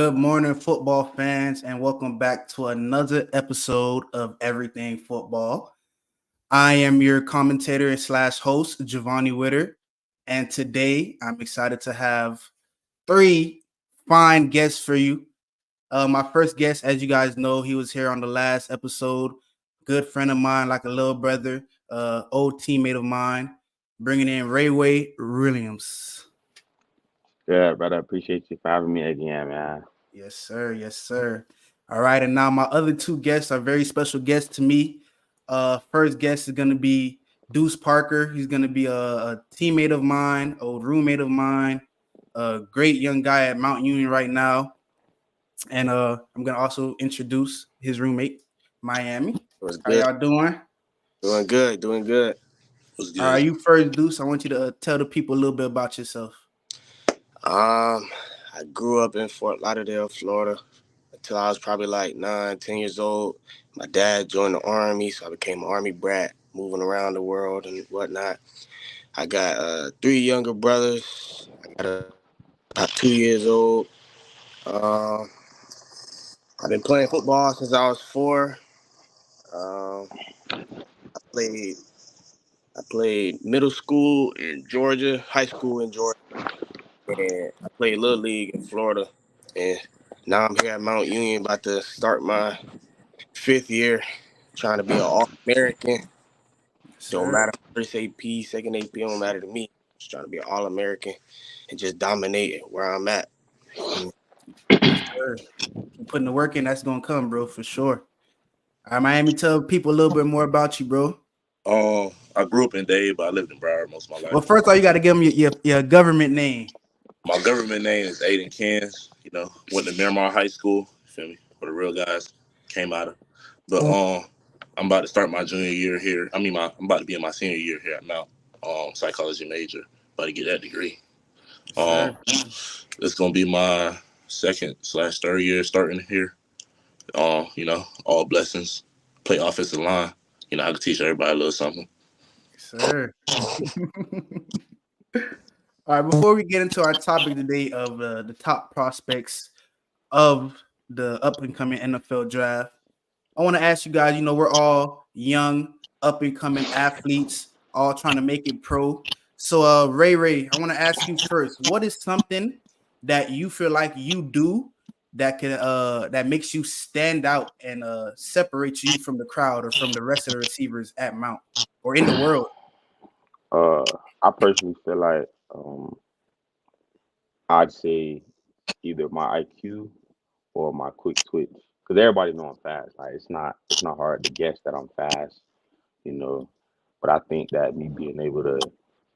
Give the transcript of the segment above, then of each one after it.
Good morning, football fans, and welcome back to another episode of Everything Football. I am your commentator slash host, Giovanni Witter, and today I'm excited to have three fine guests for you. My first guest, as you guys know, he was here on the last episode. Good friend of mine, like a little brother, old teammate of mine, bringing in Rayway Williams. Good, brother. Appreciate you for having me again, man. Yes, sir. Yes, sir. All right, and now my other two guests are very special guests to me. First guest is gonna be Deuce Parker. He's gonna be a teammate of mine, old roommate of mine, a great young guy at Mount Union right now. And I'm gonna also introduce his roommate, Miami. Was How good. y'all doing? Doing good. Doing good. Was All right, good. you first, Deuce. I want you to tell the people a little bit about yourself. I grew up in Fort Lauderdale, Florida, until I was probably like 9, 10 years old. My dad joined the Army, so I became an Army brat, moving around the world and whatnot. I got three younger brothers. I got about 2 years old. Um, I've been playing football since I was 4. Um, I played I played middle school in Georgia, high school in Georgia. And I played Little League in Florida. And now I'm here at Mount Union, about to start my 5th year, trying to be an All-American. Don't Sir. matter first AP, second AP, don't matter to me. Just trying to be an All-American and just dominate where I'm at. Yes, sir. Keep putting the work in. That's gonna come, bro, for sure. All right, Miami, tell people a little bit more about you, bro. I grew up in Dade, but I lived in Broward most of my Well, life. first of all, you got to give them your government name. My government name is Aiden Kans. Went to Miramar High School. You feel me? Where the real guys came out of. But I'm about to start my junior year here. I'm about to be in my senior year here at Mount. Psychology major. About to get that degree. Sir. It's gonna be my second/third year starting here. All blessings. Play offensive line. I can teach everybody a little something. Sir. All right, before we get into our topic today of the top prospects of the up and coming NFL draft, I want to ask you guys, we're all young, up and coming athletes, all trying to make it pro. So, Ray, I want to ask you first, what is something that you feel like you do that makes you stand out and separates you from the crowd or from the rest of the receivers at Mount or in the world? I personally feel like I'd say either my IQ or my quick twitch, because everybody know I'm fast. Like it's not hard to guess that I'm fast, you know. But I think that me being able to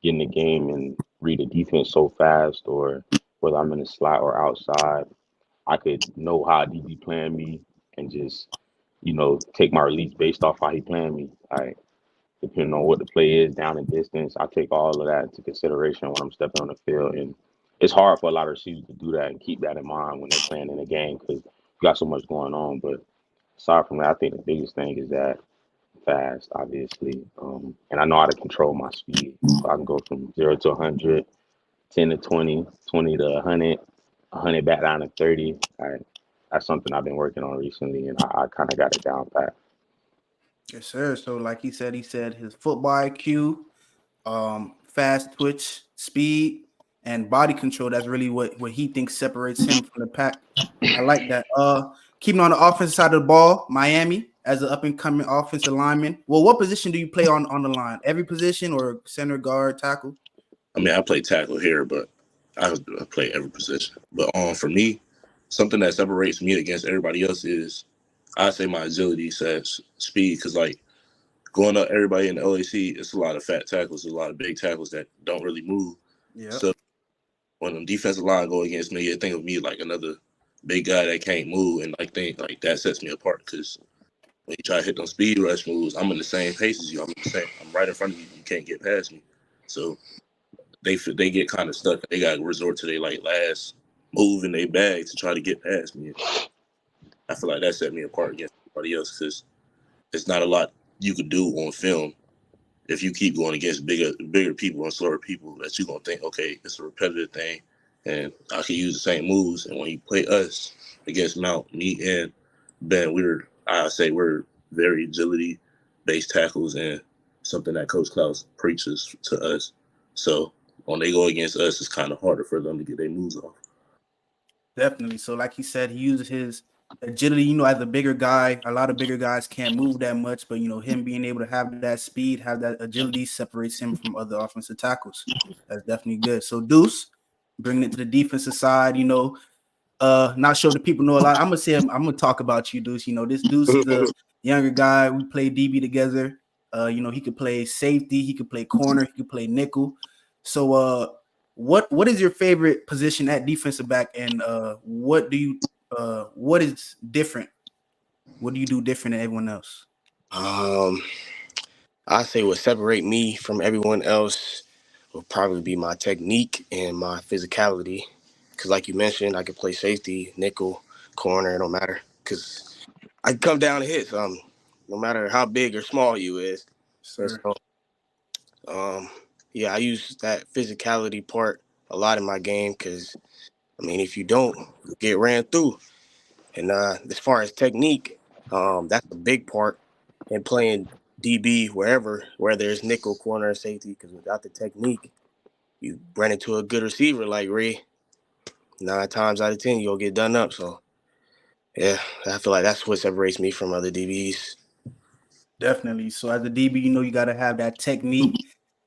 get in the game and read a defense so fast, or whether I'm in the slot or outside, I could know how DB playing me and just take my release based off how he playing me. Like depending on what the play is, down and distance, I take all of that into consideration when I'm stepping on the field. And it's hard for a lot of receivers to do that and keep that in mind when they're playing in a game because you got so much going on. But aside from that, I think the biggest thing is that fast, obviously. And I know how to control my speed. So I can go from 0 to 100, 10 to 20, 20 to 100, 100 back down to 30. That's something I've been working on recently, and I kind of got it down pat. Yes, sir. So, like he said his football IQ, fast twitch, speed, and body control. That's really what he thinks separates him from the pack. I like that. Keeping on the offensive side of the ball, Miami as an up and coming offensive lineman. Well, what position do you play on the line? Every position or center, guard, tackle? I play tackle here, but I play every position. But for me, something that separates me against everybody else is I say my agility says speed, because like going up everybody in the LAC, it's a lot of fat tackles, a lot of big tackles that don't really move. Yeah. So when the defensive line go against me, you think of me like another big guy that can't move, and like think like that sets me apart because when you try to hit those speed rush moves, I'm in the same pace as you. I'm right in front of you. You can't get past me. So they get kind of stuck. They got to resort to their like last move in their bag to try to get past me. I feel like that set me apart against everybody else because it's not a lot you could do on film if you keep going against bigger people and slower people that you're gonna think, okay, it's a repetitive thing and I could use the same moves. And when you play us against Mount, me and Ben, I say we're very agility based tackles, and something that Coach Klaus preaches to us. So when they go against us, it's kind of harder for them to get their moves off. Definitely. So, like he said, he uses his agility. As a bigger guy, a lot of bigger guys can't move that much, but him being able to have that speed, have that agility, separates him from other offensive tackles. That's definitely good. So, Deuce, bringing it to the defensive side. Not sure the people know a lot. I'm gonna talk about you, Deuce. This Deuce is a younger guy. We played DB together. He could play safety, he could play corner, he could play nickel. So what is your favorite position at defensive back, and what is different? What do you do different than everyone else? I say what separate me from everyone else will probably be my technique and my physicality. Because like you mentioned, I can play safety, nickel, corner, it don't matter. Because I can come down and hit something, no matter how big or small you is. And Sir. so, yeah, I use that physicality part a lot in my game because, if you don't, you get ran through. And as far as technique, that's a big part in playing DB wherever, whether it's nickel, corner, or safety. Because without the technique, you run into a good receiver like Ray. 9 times out of 10, you'll get done up. So yeah, I feel like that's what separates me from other DBs. Definitely. So as a DB, you got to have that technique,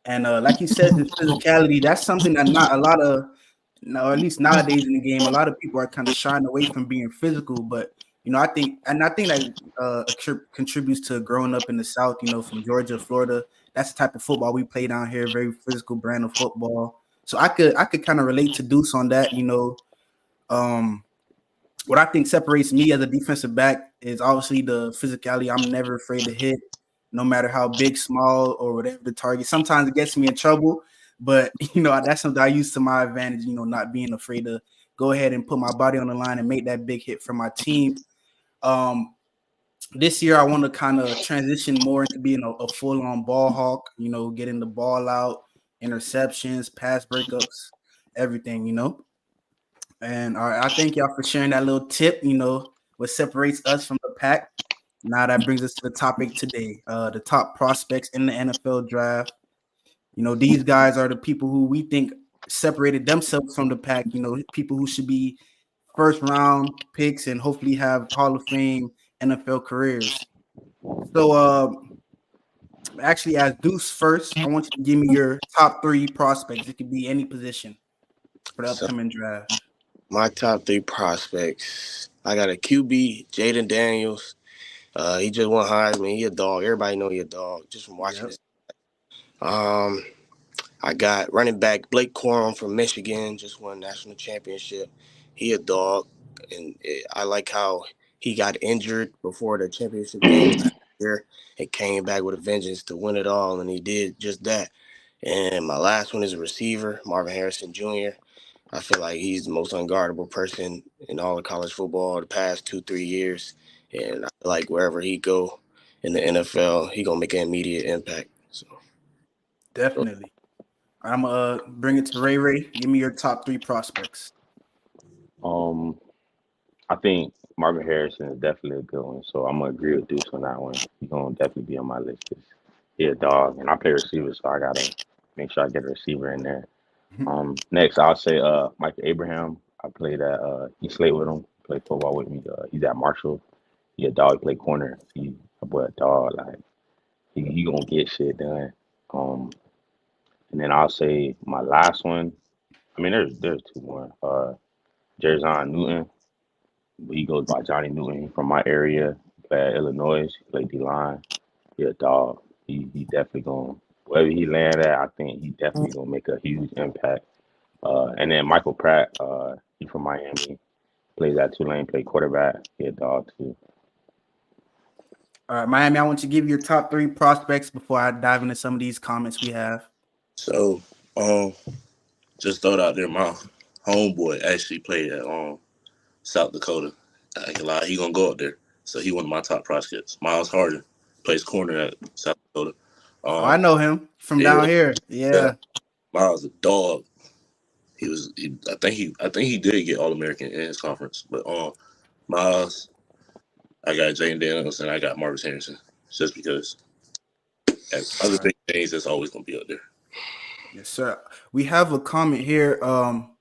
and like you said, the physicality. That's something that not a lot of, no, at least nowadays in the game, a lot of people are kind of shying away from being physical. But I think that contributes to growing up in the South. From Georgia, Florida. That's the type of football we play down here. Very physical brand of football. So I could kind of relate to Deuce on that. Um, what I think separates me as a defensive back is obviously the physicality. I'm never afraid to hit, no matter how big, small, or whatever the target. Sometimes it gets me in trouble, but that's something I use to my advantage. Not being afraid to go ahead and put my body on the line and make that big hit for my team. Um, this year I want to kind of transition more into being a full-on ball hawk. Getting the ball out, interceptions, pass breakups, everything. And I thank y'all for sharing that little tip, what separates us from the pack. Now that brings us to the topic today, the top prospects in the NFL draft. These guys are the people who we think separated themselves from the pack, people who should be first round picks and hopefully have Hall of Fame NFL careers. So actually, as Deuce first, I want you to give me your top 3 prospects. It could be any position for the So upcoming draft. my top 3 prospects, I got a QB, Jayden Daniels. He just won Heisman. He a dog. Everybody know he a dog just from watching Yep. this. Um, I got running back Blake Corum from Michigan, just won national championship. He a dog, and I like how he got injured before the championship game last year and came back with a vengeance to win it all, and he did just that. And my last one is a receiver, Marvin Harrison Jr. I feel like he's the most unguardable person in all of college football the past 2-3 years, and I feel like wherever he go in the NFL, he gonna make an immediate impact. So. Definitely. I'm gonna bring it to Ray Ray. Give me your top 3 prospects. Um, I think Marvin Harrison is definitely a good one, so I'm gonna agree with Deuce on that one. He's gonna definitely be on my list. 'Cause he a dog, and I play receiver, so I gotta make sure I get a receiver in there. Next I'll say Michael Abraham. I played at East Slate with him, played football with me. He's at Marshall. He a dog, he play corner. He a boy a dog, like he gonna get shit done. Um and then I'll say my last one. I mean there's two more. Jerzon Newton. He goes by Johnny Newton. He from my area. He played at Illinois. He played D line. He a dog. He definitely gonna wherever he land at, I think he definitely gonna make a huge impact. And then Michael Pratt, he from Miami, plays at Tulane, play quarterback. He a dog too. All right, Miami, I want you to give your top 3 prospects before I dive into some of these comments we have. So, just throw it out there. My homeboy actually played at South Dakota. I ain't gonna lie, he gonna go up there. So he one of my top prospects. Miles Harden plays corner at South Dakota. Oh, I Um, know him from yeah, down here. yeah. Yeah. Miles a dog. I think he did get All American in his conference. But Miles, I got Jayden Daniels, and I got Marcus Henderson. Just because as other All right. big things, that's always gonna be up there. Yes, sir. We have a comment here from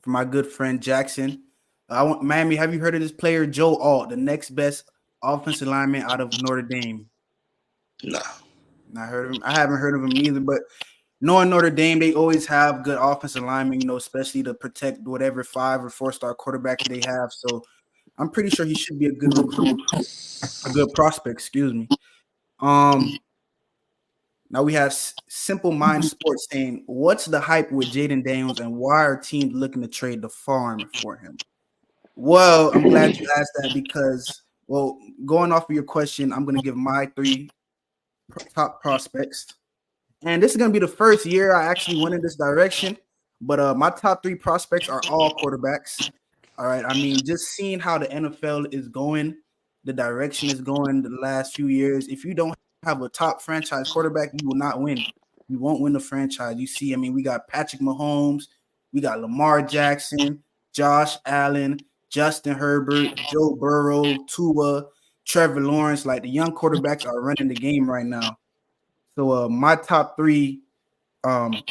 my good friend Jackson. I want Miami. Have you heard of this player Joe Alt, the next best offensive lineman out of Notre Dame? Nah. Not heard of him. I haven't heard of him neither. But knowing Notre Dame, they always have good offensive linemen, especially to protect whatever 5 or 4-star quarterbacks they have. So I'm pretty sure he should be a good recruit, a good prospect. Excuse me. Um, Now we have Simple Mind Sports saying, "What's the hype with Jayden Daniels, and why are teams looking to trade the farm for him?" Well, I'm glad you asked that because, well, going off of your question, I'm going to give my 3 top prospects. And this is going to be the first year I actually went in this direction. But my top 3 prospects are all quarterbacks. All right. I mean, just seeing how the NFL is going, the direction is going the last few years. If you don't have a top franchise quarterback, you will not win. You won't win the franchise. You see, I mean, we got Patrick Mahomes, we got Lamar Jackson, Josh Allen, Justin Herbert, Joe Burrow, Tua, Trevor Lawrence. Like the young quarterbacks are running the game right now. So my top 3 um,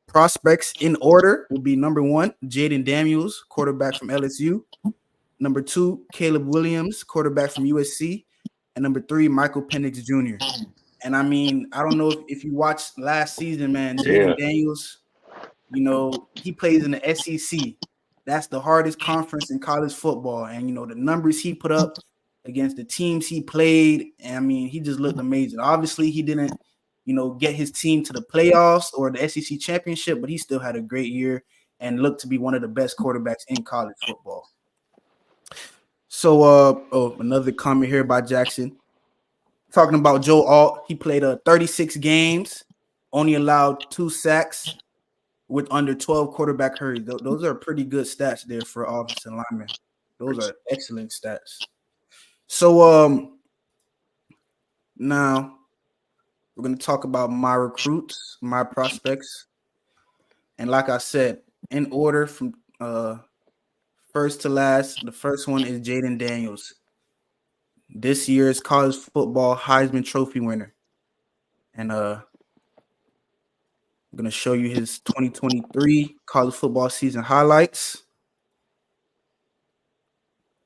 prospects in order will be number 1, Jayden Daniels, quarterback from LSU. Number 2, Caleb Williams, quarterback from USC. And number 3, Michael Penix Jr. And I mean, I don't know if you watched last season, man, Yeah. Jayden Daniels, he plays in the SEC. That's the hardest conference in college football. And, the numbers he put up against the teams he played, and I mean, he just looked amazing. Obviously, he didn't, get his team to the playoffs or the SEC championship, but he still had a great year and looked to be one of the best quarterbacks in college football. So, another comment here by Jackson. Talking about Joe Alt, he played 36 games, only allowed 2 sacks with under 12 quarterback hurries. Those are pretty good stats there for offensive linemen. Those are excellent stats. So now we're going to talk about my recruits, my prospects. And like I said, in order from first to last, the first one is Jayden Daniels. This year's college football Heisman Trophy winner. And I'm going to show you his 2023 college football season highlights.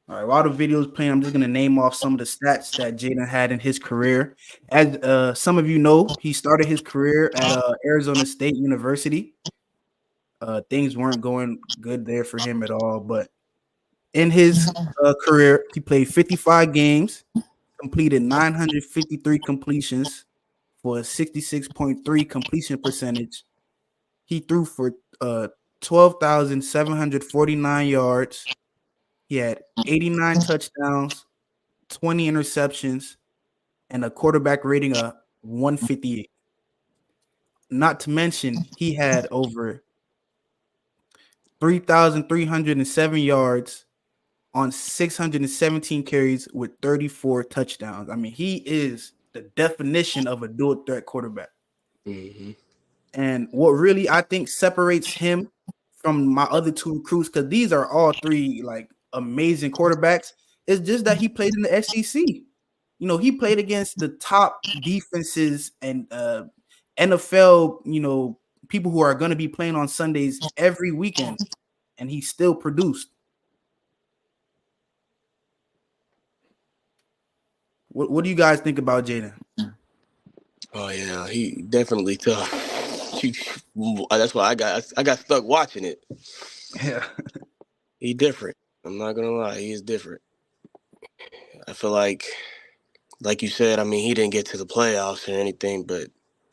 All right, while the video is playing, I'm just going to name off some of the stats that Jayden had in his career. As some of you know, he started his career at Arizona State University. Things weren't going good there for him at all. But in his career, he played 55 games, completed 953 completions for a 66.3 completion percentage. He threw for 12,749 yards. He had 89 touchdowns, 20 interceptions, and a quarterback rating of 158. Not to mention, he had over 3,307 yards on 617 carries with 34 touchdowns. I mean, he is the definition of a dual threat quarterback. Mm-hmm. And what really I think separates him from my other 2 recruits, because these are all 3 like amazing quarterbacks, is just that he played in the SEC. He played against the top defenses and NFL, people who are going to be playing on Sundays every weekend, and he still produced. What do you guys think about Jayden? Oh yeah, he definitely tough. That's why I got stuck watching it. Yeah. He different. I'm not gonna lie, he is different. I feel like you said, I mean, he didn't get to the playoffs or anything, but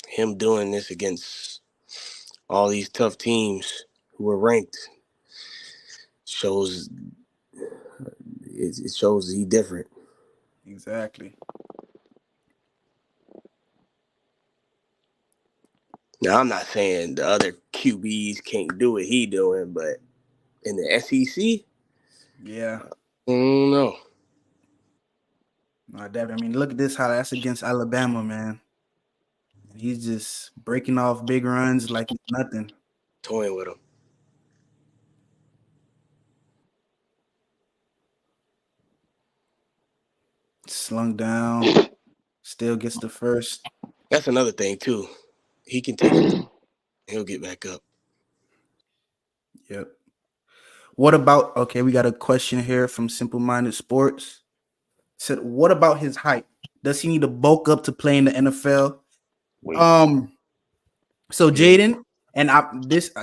him doing this against all these tough teams who were ranked shows it shows he different. Exactly. Now I'm not saying the other QBs can't do what he doing, but in the SEC, Yeah. I don't know. No, definitely. I mean, look at this, how that's against Alabama, man. He's just breaking off big runs like it's nothing. Toying with him. slung down, still gets the first. That's another thing too. He can take it. He'll get back up. Yep. What about okay? We got a question here from Simple Minded Sports. Said, what about his height? Does he need to bulk up to play in the NFL? Wait, Um, so Yeah. Jayden, and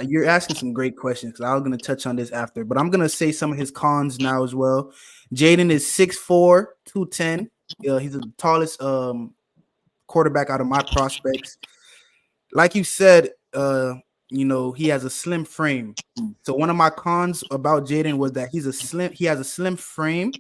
you're asking some great questions because I was gonna touch on this after, but I'm gonna say some of his cons now as well. Jayden is 6'4", 210. He's the tallest quarterback out of my prospects. Like you said, he has a slim frame. So one of my cons about Jayden was that he has a slim frame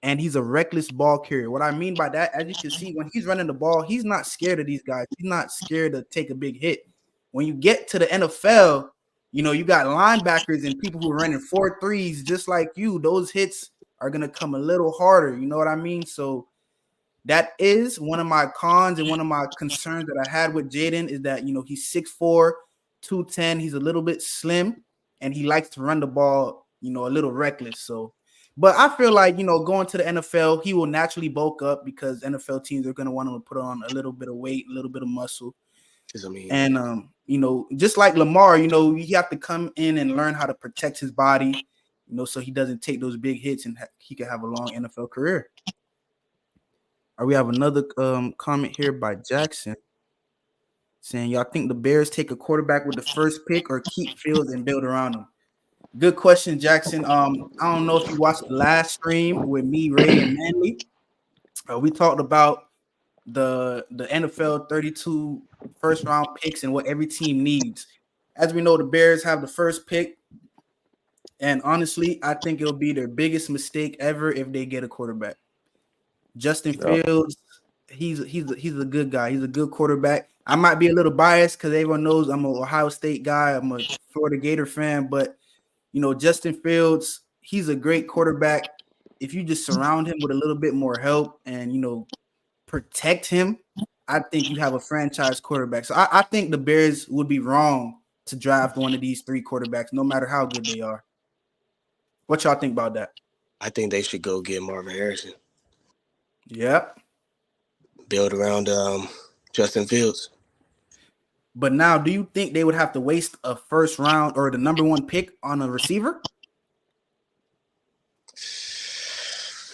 and he's a reckless ball carrier. What I mean by that, as you can see, when he's running the ball, he's not scared of these guys. He's not scared to take a big hit. When you get to the NFL, you got linebackers and people who are running 4.3s just like you. Those hits are gonna come a little harder. You know what I mean? So that is one of my cons and one of my concerns that I had with Jayden is that he's 6'4", 210. He's a little bit slim and he likes to run the ball, a little reckless. So, but I feel like going to the NFL, he will naturally bulk up because NFL teams are going to want him to put on a little bit of weight, a little bit of muscle. Because I mean, And just like Lamar, he have to come in and learn how to protect his body, so he doesn't take those big hits and he can have a long NFL career. We have another comment here by Jackson saying, y'all think the Bears take a quarterback with the first pick or keep Fields and build around him? Good question, Jackson. I don't know if you watched the last stream with me, Ray, and Manley. We talked about the NFL 32 first round picks and what every team needs. As we know, the Bears have the first pick. And honestly, I think it'll be their biggest mistake ever if they get a quarterback. Justin Fields, he's a good guy. He's a good quarterback. I might be a little biased because everyone knows I'm an Ohio State guy. I'm a Florida Gator fan, but Justin Fields, he's a great quarterback. If you just surround him with a little bit more help and protect him, I think you have a franchise quarterback. So I think the Bears would be wrong to draft one of these three quarterbacks, no matter how good they are. What y'all think about that? I think they should go get Marvin Harrison. Yep. Build around Justin Fields. But now, do you think they would have to waste a first round or the number one pick on a receiver?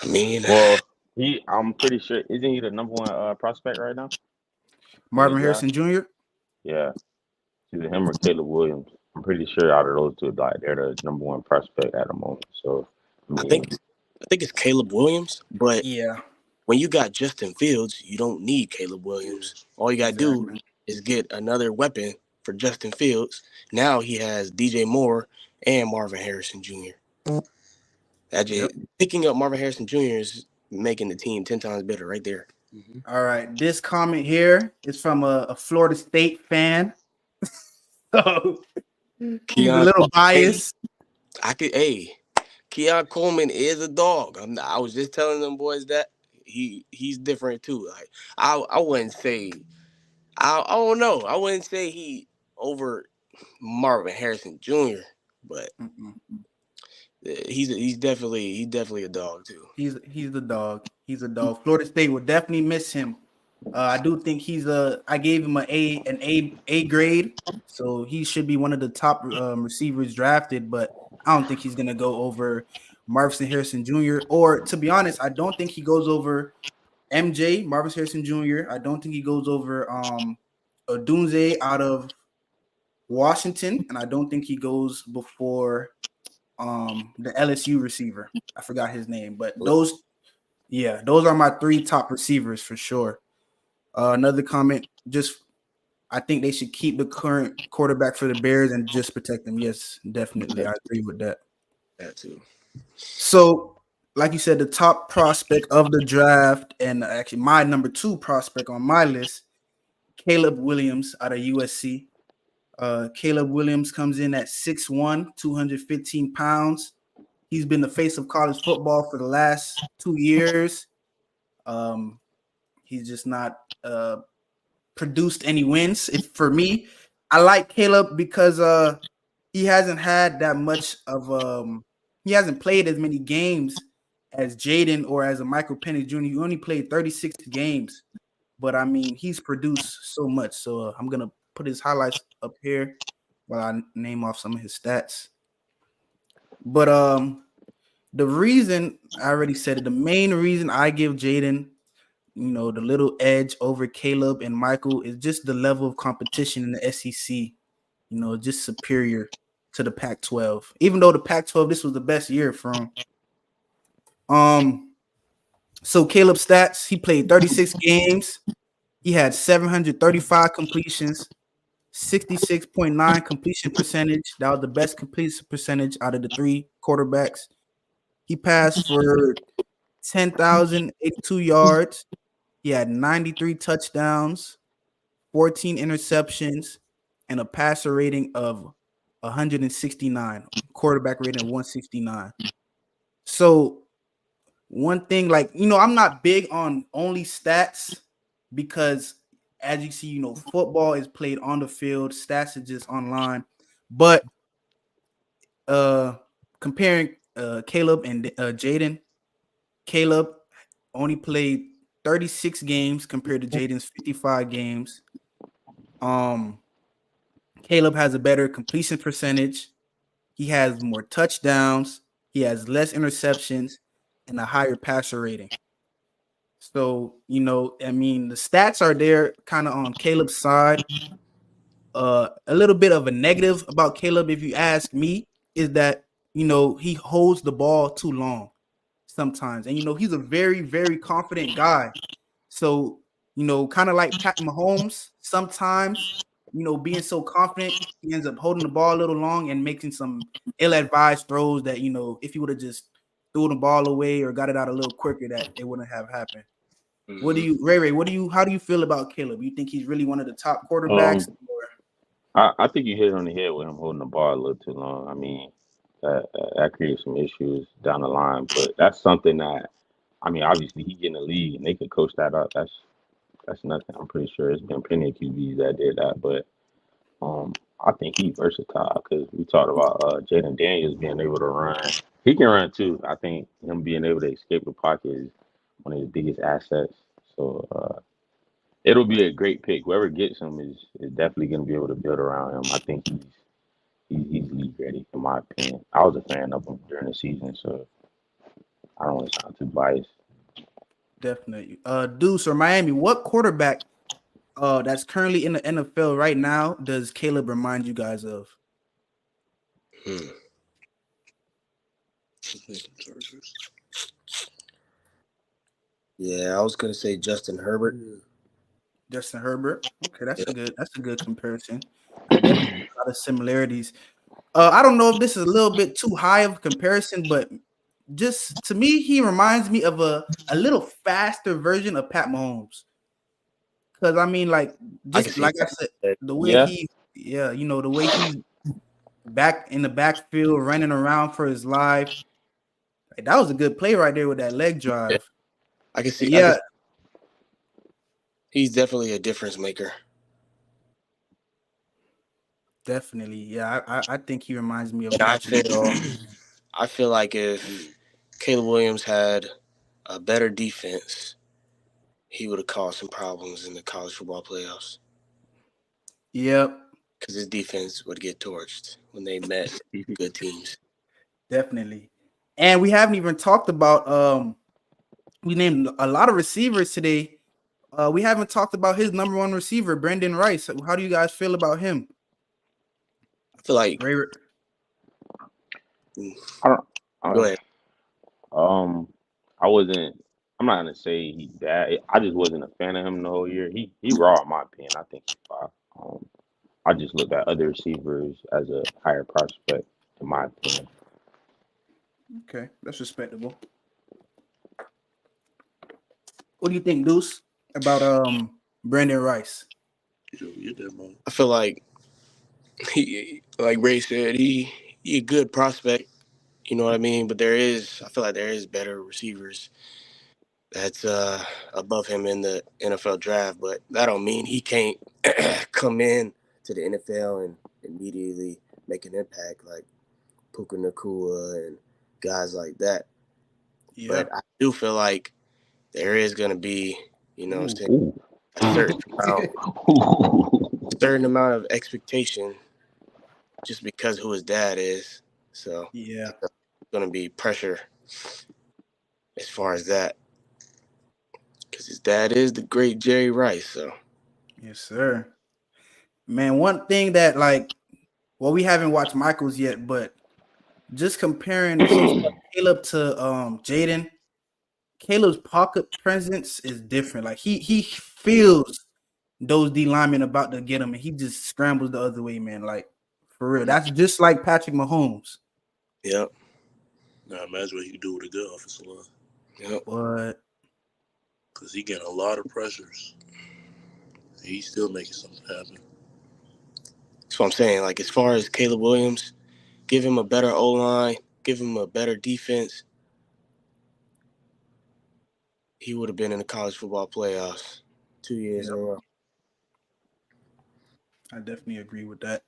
I mean, well, I'm pretty sure isn't he the number one prospect right now? Marvin Harrison Jr. Yeah, either him or Caleb Williams. I'm pretty sure out of those two, like they're the number one prospect at the moment. So I think it's Caleb Williams, but yeah, when you got Justin Fields, you don't need Caleb Williams. All you gotta do is get another weapon for Justin Fields. Now he has DJ Moore and Marvin Harrison Jr. Picking up Marvin Harrison Jr. is making the team 10 times better right there. Mm-hmm. All right, this comment here is from a Florida State fan. So he's a little biased. Keon Coleman is a dog. I was just telling them boys that he's different too. Like I wouldn't say I don't know. I wouldn't say he over Marvin Harrison Jr. But he's definitely a dog too. He's the dog. He's a dog. Florida State will definitely miss him. I do think I gave him an A grade, so he should be one of the top receivers drafted. But I don't think he's gonna go over Marvin Harrison Jr. Or to be honest, I don't think he goes over Marvin Harrison Jr. I don't think he goes over Odunze out of Washington, and I don't think he goes before the LSU receiver. I forgot his name, but those are my three top receivers for sure. Another comment, I think they should keep the current quarterback for the Bears and just protect them. Yes, definitely. I agree with that. That too. So, like you said, the top prospect of the draft, and actually my number 2 prospect on my list, Caleb Williams out of USC. Caleb Williams comes in at 6'1", 215 pounds. He's been the face of college football for the last 2 years. He's just not produced any wins. For me, I like Caleb because he hasn't had that much of he hasn't played as many games, as Jayden or as a Michael Penix Jr., he only played 36 games, but I mean, he's produced so much. So I'm gonna put his highlights up here while I name off some of his stats. But the reason I already said it, the main reason I give Jayden, the little edge over Caleb and Michael is just the level of competition in the SEC. Just superior to the Pac-12. Even though the Pac-12, this was the best year from. So Caleb stats, he played 36 games. He had 735 completions, 66.9 completion percentage. That was the best completion percentage out of the three quarterbacks. He passed for 10,082 yards. He had 93 touchdowns, 14 interceptions, and a passer rating of 169, quarterback rating of 169. So one thing, I'm not big on only stats because as you see, football is played on the field, stats is just online. But comparing Caleb and Jayden, Caleb only played 36 games compared to Jayden's 55 games. Caleb has a better completion percentage. He has more touchdowns. He has less interceptions and a higher passer rating. So, I mean, the stats are there kind of on Caleb's side. A little bit of a negative about Caleb, if you ask me, is that, he holds the ball too long sometimes. And, he's a very, very confident guy. So, kind of like Pat Mahomes, sometimes, being so confident, he ends up holding the ball a little long and making some ill-advised throws that, if he would have just threw the ball away or got it out a little quicker, that it wouldn't have happened. Mm-hmm. What do you, Ray? How do you feel about Caleb? You think he's really one of the top quarterbacks? I think you hit it on the head with him holding the ball a little too long. I mean, that creates some issues down the line, but that's something that, I mean, obviously he get in the league and they could coach that up. That's nothing. I'm pretty sure there's been plenty of QBs that did that, but I think he's versatile because we talked about Jayden Daniels being able to run. He can run too. I think him being able to escape the pocket is one of his biggest assets. So it'll be a great pick. Whoever gets him is definitely going to be able to build around him. I think he's league ready, in my opinion. I was a fan of him during the season, so I don't want to sound too biased. Definitely. Deuce or Miami, what quarterback that's currently in the NFL right now does Caleb remind you guys of? Yeah, I was gonna say Justin Herbert. Justin Herbert. Okay, that's a good comparison. I definitely see a lot of similarities. I don't know if this is a little bit too high of a comparison, but just to me, he reminds me of a little faster version of Pat Mahomes. Because I mean, just like I said, the way Yeah. the way he's back in the backfield running around for his life. Like, that was a good play right there with that leg drive. I can see. Yeah, He's definitely a difference maker. definitely. Yeah, I think he reminds me of And Patrick. I feel like if Caleb Williams had a better defense, he would have caused some problems in the college football playoffs. Yep. Because his defense would get torched when they met good teams. Definitely. And we haven't even talked about we named a lot of receivers today. We haven't talked about his number one receiver, Brendan Rice. How do you guys feel about him? I feel like I don't. go ahead. I wasn't. I'm not gonna say he bad. I just wasn't a fan of him the whole year. He raw in my opinion. I think he's fine. I just looked at other receivers as a higher prospect, in my opinion. Okay, that's respectable. What do you think, Deuce, about Brendan Rice? I feel like like Ray said, he a good prospect. You know what I mean? But I feel like there is better receivers that's above him in the NFL draft. But that don't mean he can't come in to the NFL and immediately make an impact like Puka Nakua and guys like that. Yeah. But I do feel like there is going to be, Ooh. Ooh. a certain amount of expectation just because who his dad is. So Yeah. it's going to be pressure as far as that, because his dad is the great Jerry Rice. So Yes, sir. Man, one thing that well, we haven't watched Michael's yet, but just comparing so far Caleb to Jayden, Caleb's pocket presence is different. Like he feels those D linemen about to get him, and he just scrambles the other way, man. Like for real, that's just like Patrick Mahomes. yep, Now imagine what he can do with a good offensive line. yep. But Because he getting a lot of pressures. And he's still making something happen. That's what I'm saying. Like as far as Caleb Williams, give him a better O line, give him a better defense. He would have been in the college football playoffs 2 years in yeah, a row. I definitely agree with that.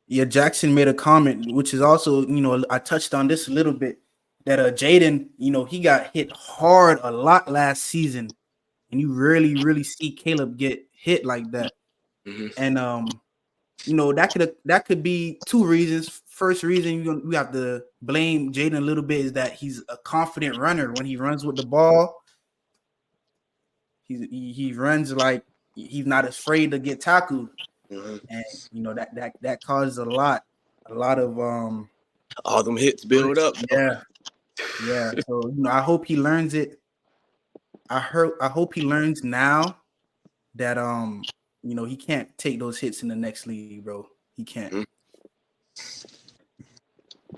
Yeah, Jackson made a comment, which is also, I touched on this a little bit, that Jayden, he got hit hard a lot last season, and you really, really see Caleb get hit like that. Mm-hmm. And that could be two reasons. First reason we have to blame Jayden a little bit is that he's a confident runner. When he runs with the ball, he runs like he's not afraid to get tackled, Mm-hmm. and that causes a lot of All them hits build up, though. yeah, yeah. So I hope he learns it. I hope he learns now that he can't take those hits in the next league, bro. He can't. Mm-hmm.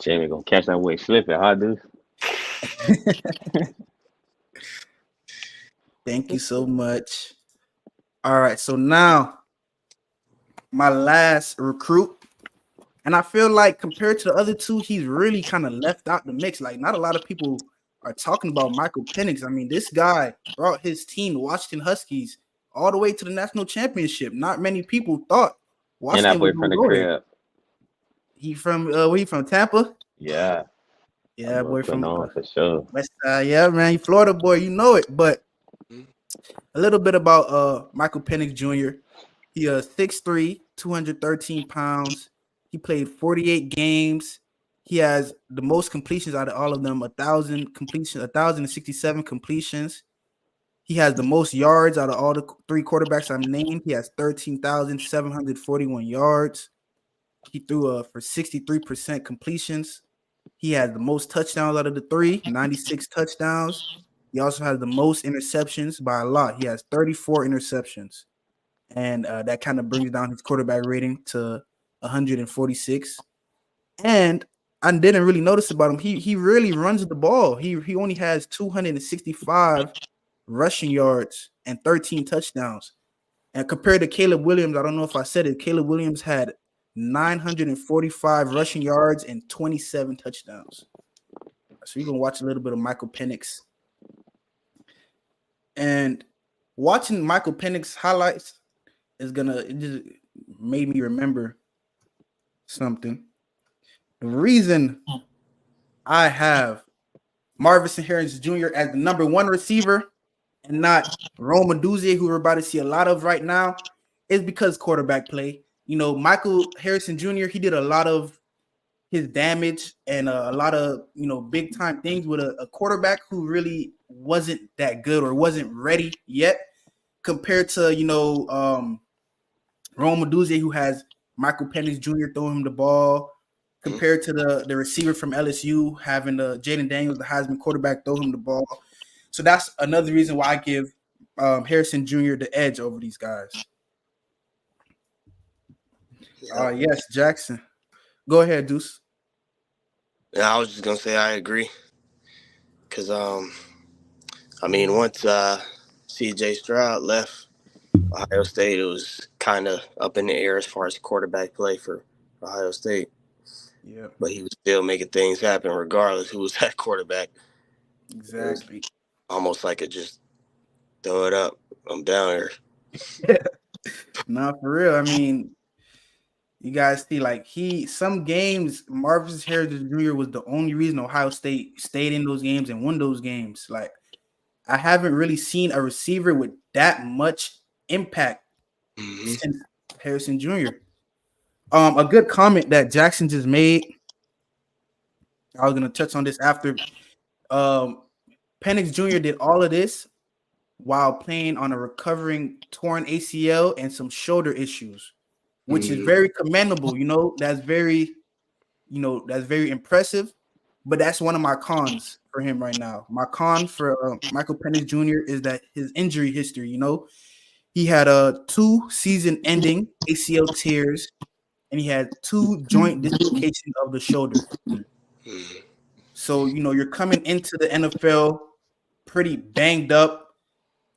Jamie gonna catch that way slipping, huh, dude? Thank you so much. All right, so now my last recruit, and I feel like compared to the other two, he's really kind of left out the mix. Like, not a lot of people are talking about Michael Penix. I mean, this guy brought his team, the Washington Huskies, all the way to the national championship. Not many people thought And that Washington was boy gonna from the go there. crib. He from where he from? Tampa? Yeah. That Yeah, boy boy putting from on for sure. West Side. Yeah, man, you Florida boy, you know it. But a little bit about Michael Penix Jr. He 6'3", 213 pounds. He played 48 games. He has the most completions out of all of them, 1,067 completions. He has the most yards out of all the three quarterbacks I'm named. He has 13,741 yards. He threw for 63% completions. He has the most touchdowns out of the three, 96 touchdowns. He also has the most interceptions by a lot. He has 34 interceptions. And that kind of brings down his quarterback rating to 146. And I didn't really notice about him. He really runs the ball. He only has 265 rushing yards and 13 touchdowns. And compared to Caleb Williams, I don't know if I said it, Caleb Williams had 945 rushing yards and 27 touchdowns. So you're going to watch a little bit of Michael Penix. And watching Michael Penix highlights it just made me remember something. The reason I have Marvin Harris Jr. as the number one receiver and not Rome Aduzie, who we're about to see a lot of right now, is because quarterback play. Michael Harrison Jr., he did a lot of his damage and a lot of, big time things with a quarterback who really wasn't that good or wasn't ready yet compared to, Rome Aduzie, who has Michael Penix Jr. throwing him the ball, compared to the receiver from LSU having the Jayden Daniels, the Heisman quarterback, throw him the ball. So that's another reason why I give Harrison Jr. the edge over these guys. Yes, Jackson. Go ahead, Deuce. Yeah, I was just gonna say I agree, cause once C.J. Stroud left Ohio State, it was kind of up in the air as far as quarterback play for Ohio State. Yeah, But he was still making things happen regardless who was at quarterback. It was exactly. almost like it just throw it up. I'm down here. Not for real. I mean, You guys see, like some games, Marcus Harris Jr. was the only reason Ohio State stayed in those games and won those games. Like I haven't really seen a receiver with that much impact since Harrison Jr. A good comment that Jackson just made. I was gonna touch on this after. Penix Jr. did all of this while playing on a recovering torn ACL and some shoulder issues, which is very commendable. That's very impressive. But that's one of my cons for him right now. My con for Michael Penix Jr. is that his injury history. He had 2 season-ending ACL tears, and he had 2 joint dislocation of the shoulder. So you're coming into the NFL pretty banged up.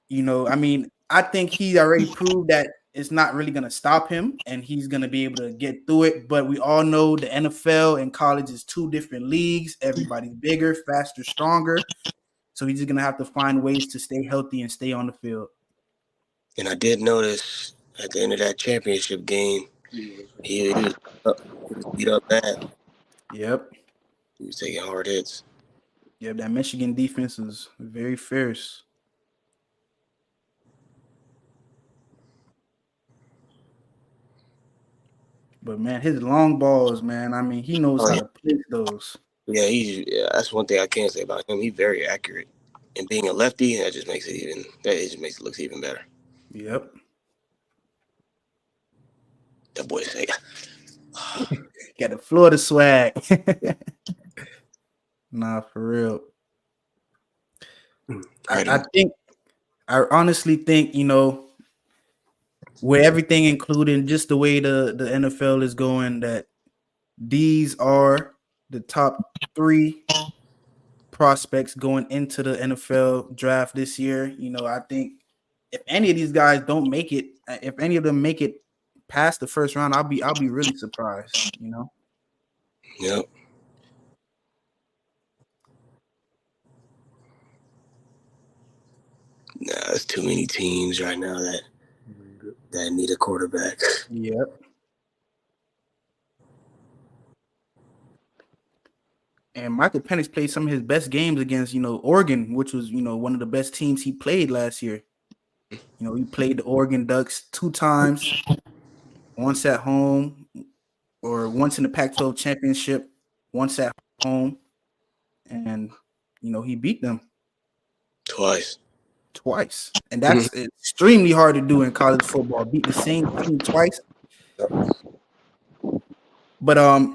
I think he already proved that it's not really going to stop him, and he's going to be able to get through it. But we all know the NFL and college is 2 different leagues. Everybody's bigger, faster, stronger. So he's just going to have to find ways to stay healthy and stay on the field. And I did notice at the end of that championship game, he was beat up bad. Yep. He was taking hard hits. Yep, that Michigan defense is very fierce. But man, his long balls, man. I mean, he knows how to place those. Yeah, that's one thing I can say about him. He's very accurate. And being a lefty, that just makes it look even better. Yep. That boy say got the Florida swag. Nah, for real. I honestly think, with everything including just the way the NFL is going, that these are the top 3 prospects going into the NFL draft this year. I think if any of these guys don't make it, if any of them make it past the first round, I'll be really surprised. Yep. Nah, there's too many teams right now that need a quarterback. Yep. And Michael Penix played some of his best games against, Oregon, which was, one of the best teams he played last year. He played the Oregon Ducks 2 times, once at home, or once in the Pac-12 championship, once at home, and he beat them Twice, and that's extremely hard to do in college football. Beat the same team twice. But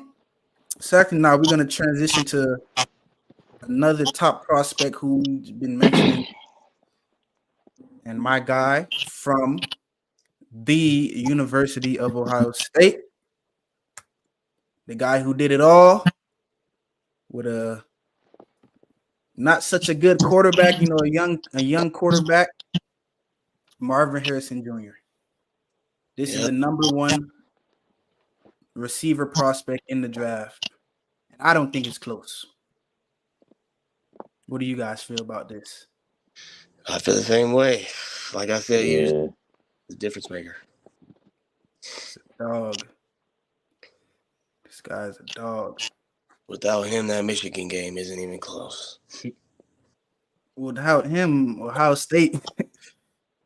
second, now we're gonna transition to another top prospect who's been mentioned, and my guy from the University of Ohio State, the guy who did it all with a not such a good quarterback, a young quarterback, Marvin Harrison Jr. This is the number 1 receiver prospect in the draft, and I don't think it's close. What do you guys feel about this? I feel the same way. Like I said, he's a difference maker. It's a dog. This guy's a dog. Without him, that Michigan game isn't even close. Without him, Ohio State,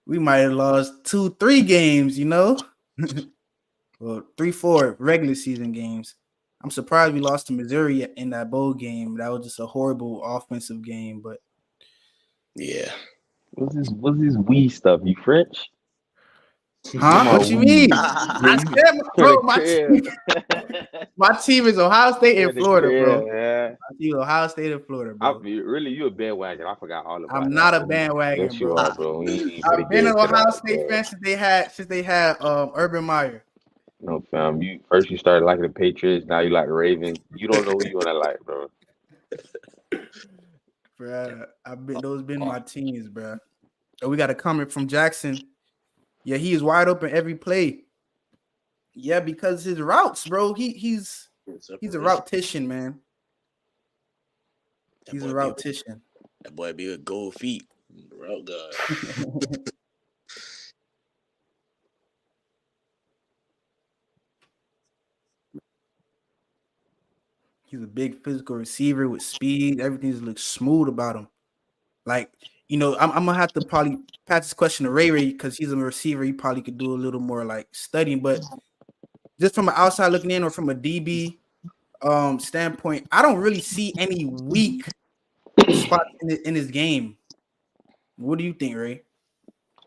we might have lost 2-3 games, well, 3-4 regular season games. I'm surprised we lost to Missouri in that bowl game. That was just a horrible offensive game, but yeah. What's this wee stuff? You French? Huh? What you mean? I said, bro, my team is Ohio State and Florida, bro. Yeah. My team is Ohio State and Florida, bro. You a bandwagon. I forgot all about I'm not a bandwagon, yes, bro. you are, bro. I've been an Ohio State fan since they had Urban Meyer. No, fam. You started liking the Patriots, now you like the Ravens. You don't know who you want to like, bro. Bruh, those been my teams, bruh. Oh, we got a comment from Jackson. Yeah, he is wide open every play. Yeah, because his routes, bro. He's a routician, man. He's a routician. That boy be with gold feet. Route guy. He's a big physical receiver with speed. Everything just looks smooth about him. Like, I'm gonna have to probably pass this question to Ray because he's a receiver. He probably could do a little more like studying, but just from an outside looking in or from a DB standpoint, I don't really see any weak spots in his game. What do you think, Ray?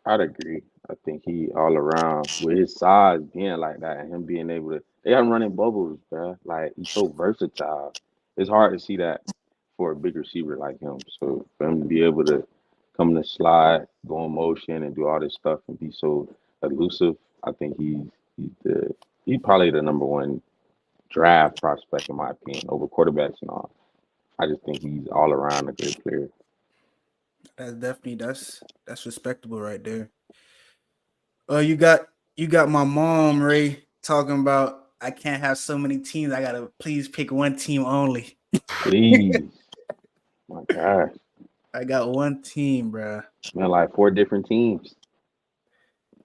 I'd agree. I think he all around with his size being like that and him being able to. They got him running bubbles, bro. Like he's so versatile. It's hard to see that for a big receiver like him. So for him to be able to come in the slide, go in motion, and do all this stuff and be so elusive, I think he's probably the number one draft prospect in my opinion over quarterbacks and all. I just think he's all around a great player. That's definitely that's respectable right there. You got my mom, Ray, talking about I can't have so many teams. I gotta please pick one team only. Please, my gosh, I got one team, bruh. man, like 4 different teams.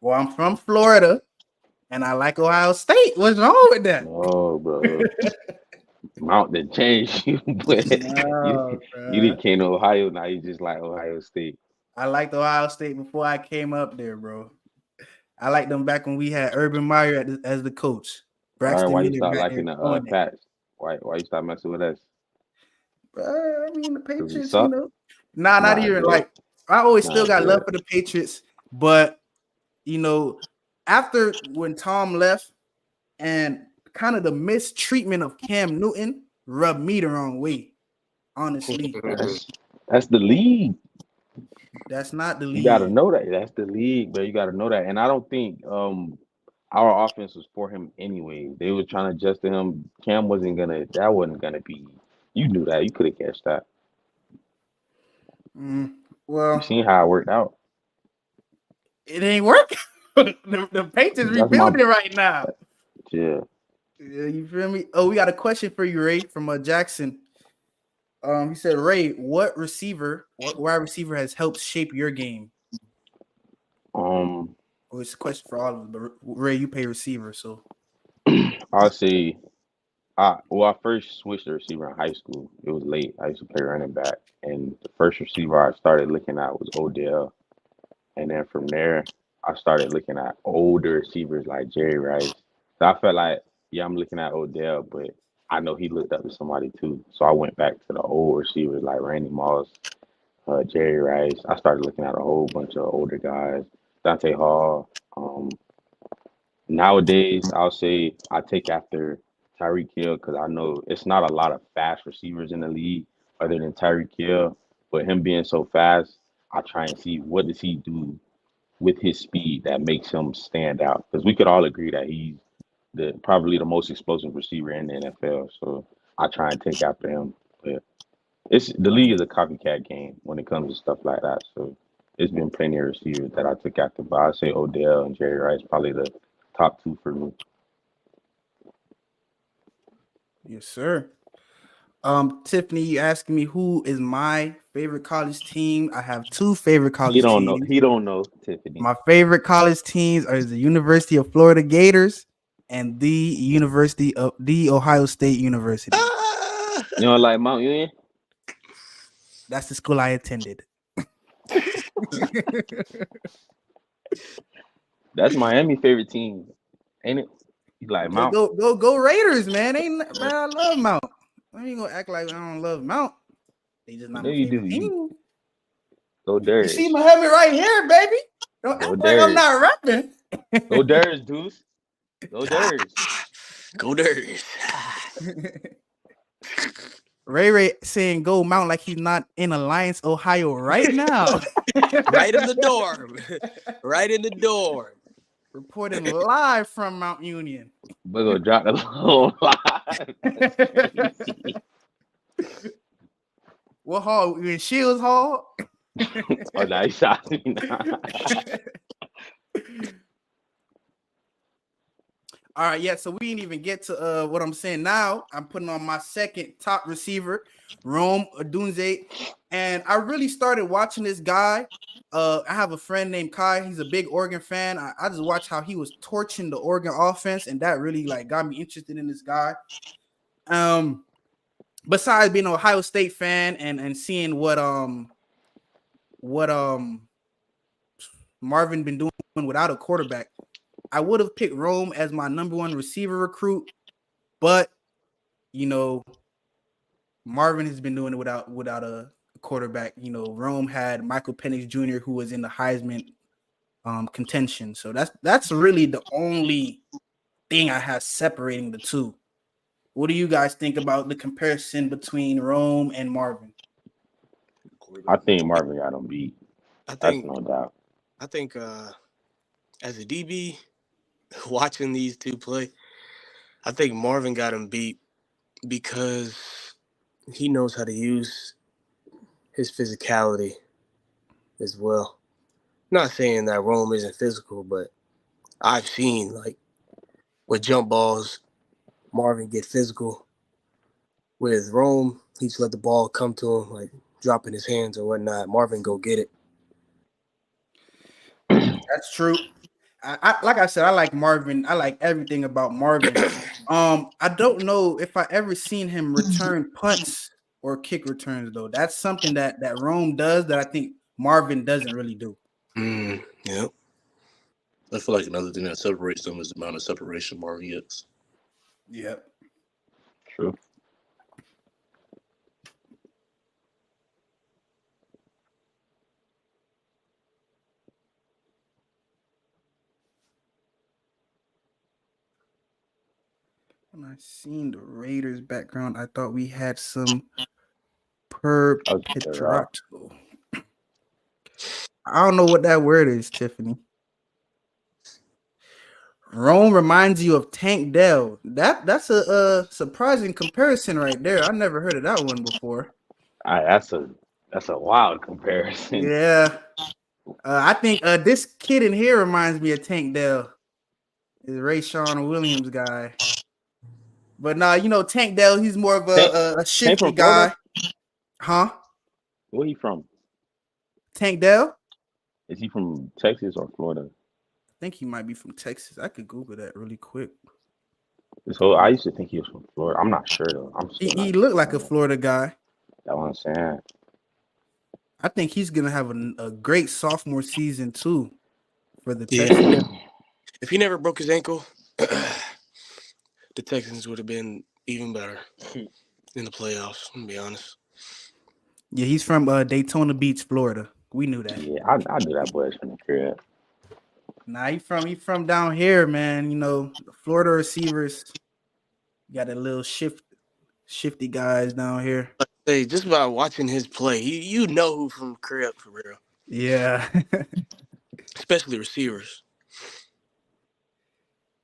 Well, I'm from Florida, and I like Ohio State. What's wrong with that? No, bro. Mountain changed you, but you No, you bruh. didn't came to Ohio. Now you just like Ohio State. I liked Ohio State before I came up there, bro. I liked them back when we had Urban Meyer as the coach. All right, Braxton why you Miller start back there liking the doing it. Pats? Why you start messing with us? I mean, the Cause we Patriots, suck. Nah, not Nah, even good. like I always still Nah, got love good. for the Patriots, but after when Tom left and kind of the mistreatment of Cam Newton rubbed me the wrong way. Honestly, That's the league. that's not the You got to league. know that. That's the league, but you got to know that. And I don't think our offense was for him anyway. They were trying to adjust to him. Cam wasn't gonna. That wasn't gonna be. You knew that. You could have guessed that. Mm, You well, seen how it worked out. it ain't working. the Patriots That's my rebuilding right now. yeah. Yeah, you feel me? Oh, we got a question for you, Ray, from Jackson. He said, Ray, what wide receiver has helped shape your game? Um, Well, it's a question for all of us, but Ray, you pay receiver, so I'll say I first switched to receiver in high school. It was late. I used to play running back, and the first receiver I started looking at was Odell, and then from there I started looking at older receivers like Jerry Rice. So I felt like, yeah, I'm looking at Odell, but I know he looked up to somebody too. So I went back to the old receivers like Randy Moss, Jerry Rice. I started looking at a whole bunch of older guys, Dante Hall. Nowadays, I'll say I take after Tyreek Hill because I know it's not a lot of fast receivers in the league other than Tyreek Hill. But him being so fast, I try and see what does he do with his speed that makes him stand out. Because we could all agree that he's probably the most explosive receiver in the NFL. So I try and take after him. But it's the league is a copycat game when it comes to stuff like that. So it's been plenty of receivers that I took after. But I say Odell and Jerry Rice probably the top two for me. yes, sir. Tiffany, you asking me who is my favorite college team? I have two favorite He college don't know. teams. He don't know Tiffany. My favorite college teams are the University of Florida Gators and the Ohio State University. You don't like Mount Union? That's the school I attended. That's Miami favorite team, ain't it? You like Just Mount? go Raiders, man. Ain't man, I love Mount. I ain't gonna act like I don't love Mount. They just I not know my you do. favorite You team. go You see Durs. my helmet right here, baby. Don't Go act like I'm Durs. not rapping. Go Durs, Deuce. Go Durs. Go Durs. Ray saying go Mount like he's not in Alliance, Ohio right now. Right in the dorm. Right in the dorm. Reporting live from Mount Union. We're gonna drop the low line. That's crazy. What hall? You in Shields Hall? Oh, now you shot me now. All right, yeah. So we didn't even get to what I'm saying now. I'm putting on my second top receiver, Rome Odunze, and I really started watching this guy. I have a friend named Kai. He's a big Oregon fan. I just watched how he was torching the Oregon offense, and that really like got me interested in this guy. besides being an Ohio State fan and seeing what Marvin been doing without a quarterback, I would have picked Rome as my number one receiver recruit, but you know, Marvin has been doing it without a quarterback. You know, Rome had Michael Penix Jr., who was in the Heisman contention. So that's really the only thing I have separating the two. What do you guys think about the comparison between Rome and Marvin? I think Marvin got him beat. I That's think no doubt. As a DB, watching these two play, I think Marvin got him beat because he knows how to use his physicality as well. Not saying that Rome isn't physical, but I've seen like with jump balls, Marvin get physical. With Rome, he just let the ball come to him, like dropping his hands or whatnot. Marvin go get it. That's true. I like I said, I like Marvin. I like everything about Marvin. I don't know if I ever seen him return punts or kick returns though. That's something that Rome does that I think Marvin doesn't really do. Yep. I feel like another thing that separates them is the amount of separation Marvin gets. Yep. True. When I seen the Raiders background, I thought we had some perpetrato. I don't know what that word is, Tiffany. Rome reminds you of Tank Dell. That's a surprising comparison right there. I never heard of that one before. That's a wild comparison. Yeah. I think this kid in here reminds me of Tank Dell. Is Rayshawn Williams guy. But nah, you know, Tank Dell, he's more of a shifty from Florida? guy. Huh? Where he from? Tank Dell? Is he from Texas or Florida? I think he might be from Texas. I could Google that really quick. So I used to think he was from Florida. I'm not sure though. I'm still He not looked sure. like a Florida guy. That's what I'm saying. I think he's gonna have a great sophomore season too for the Yeah. Texans. If he never broke his ankle, the Texans would have been even better in the playoffs. I'm gonna be honest. Yeah, he's from Daytona Beach, Florida. We knew that. Yeah, I knew that boy's from the crib. Nah, he from down here, man. You know, the Florida receivers got a little shifty guys down here. Hey, just by watching his play, you know who from crib for real. Yeah. Especially receivers.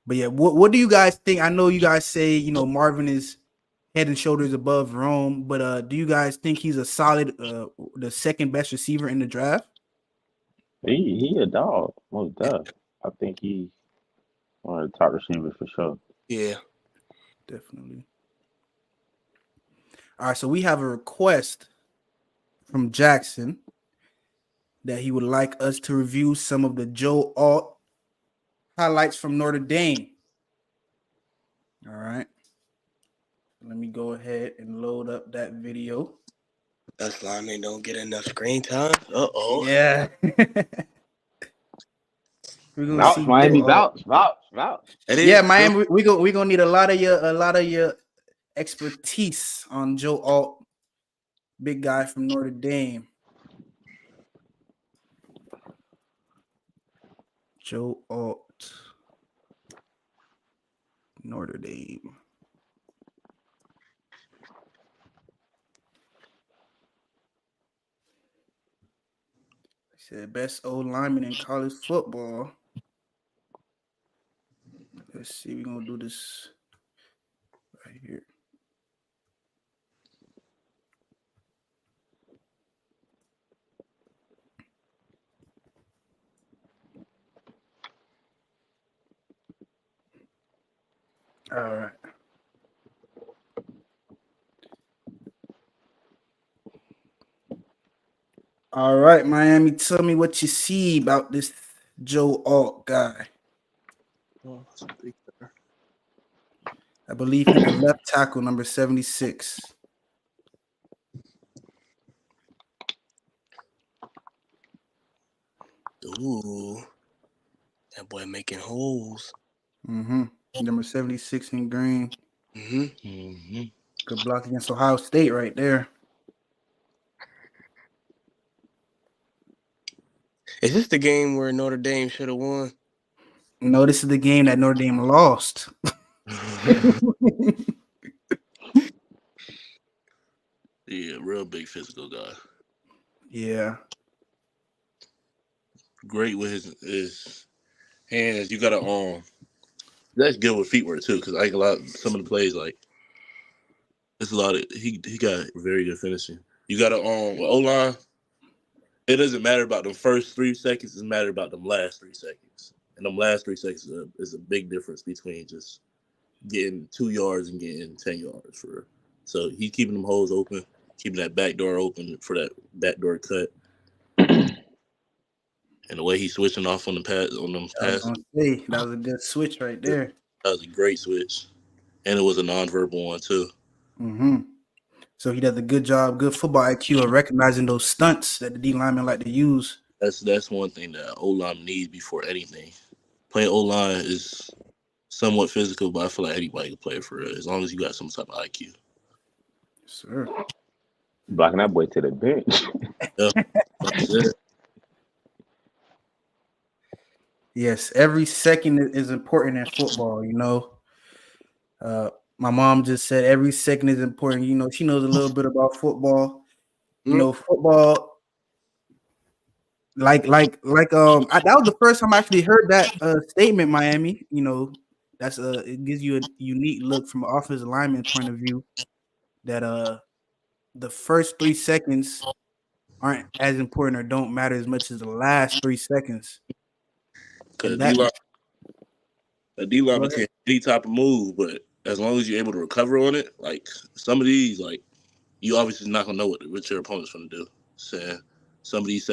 But yeah, what do you guys think? I know you guys say, you know, Marvin is head and shoulders above Rome, but do you guys think he's a solid the second best receiver in the draft? He a dog, most def. I think he's one of the top receivers for sure. Yeah. Definitely. All right, so we have a request from Jackson that he would like us to review some of the Joe Alt highlights from Notre Dame. All right. Let me go ahead and load up that video. That's linemen don't get enough screen time. Uh-oh. Yeah. We're gonna Vouch, see Miami, Joe Alt. vouch. Yeah, Miami, we gonna need a lot of your expertise on Joe Alt, big guy from Notre Dame. Joe Alt, Notre Dame. He said best old lineman in college football. Let's see, we're gonna do this right here. All right. All right, Miami, tell me what you see about this Joe Alt guy. I believe he's the left tackle, number 76. Ooh, that boy making holes. Number 76 in green. Mm-hmm. Good block against Ohio State right there. Is this the game where Notre Dame should have won? No, this is the game that Notre Dame lost. Yeah, real big physical guy. Yeah. Great with his hands. You gotta that's good with feet work too, because like some of the plays like it's a lot of he got very good finishing. You gotta with O line. It doesn't matter about the first 3 seconds. It matters about them last 3 seconds. And them last 3 seconds is a big difference between just getting 2 yards and getting 10 yards for real. So he's keeping them holes open, keeping that back door open for that back door cut. And the way he's switching off on the pass on them passes. That was a good switch right there. That was a great switch. And it was a nonverbal one too. So he does a good job, good football IQ of recognizing those stunts that the D linemen like to use. That's one thing that O-line needs before anything. Playing O-line is somewhat physical, but I feel like anybody can play for it as long as you got some type of IQ. Sir. Blocking that boy to the bench. Yeah, that's it. Yes, every second is important in football, you know. My mom just said every second is important. You know, she knows a little bit about football. You know, football that was the first time I actually heard that statement, Miami. You know, that's it gives you a unique look from an offensive lineman point of view that the first 3 seconds aren't as important or don't matter as much as the last 3 seconds. Because a D-line can take any type of move, but as long as you're able to recover on it, like some of these, like you obviously not gonna know what your opponent's gonna do. So some of these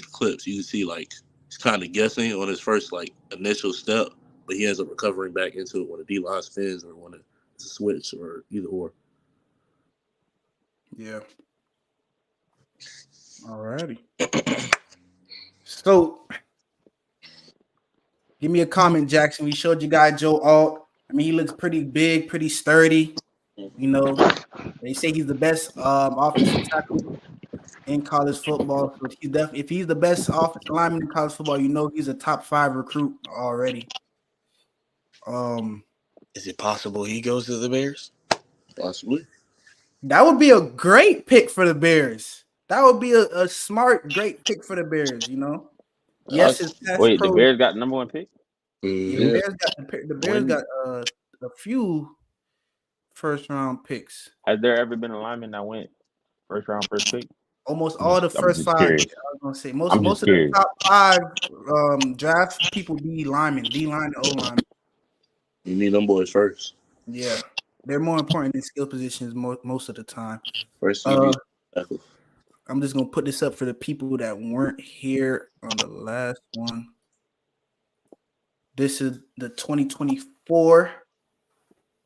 clips, you can see like he's kind of guessing on his first like initial step, but he ends up recovering back into it when the D-line spins or when it's a switch or either or. Yeah. Alrighty. So, give me a comment, Jackson. We showed you guys Joe Alt. I mean, he looks pretty big, pretty sturdy. You know, they say he's the best offensive tackle in college football. So if he's the best offensive lineman in college football, you know he's a top 5 recruit already. Is it possible he goes to the Bears? Possibly. That would be a great pick for the Bears. That would be a smart, great pick for the Bears, you know. Yes, his past Wait, the Bears got the number 1 pick? Yeah, the Bears got a few first round picks. Has there ever been a lineman that went first round, first pick? Almost all the first 5. Curious. I was gonna say most of the top 5 draft people be linemen, D line and O line. You need them boys first. Yeah, they're more important than skill positions most of the time. First, I'm just gonna put this up for the people that weren't here on the last one. This is the 2024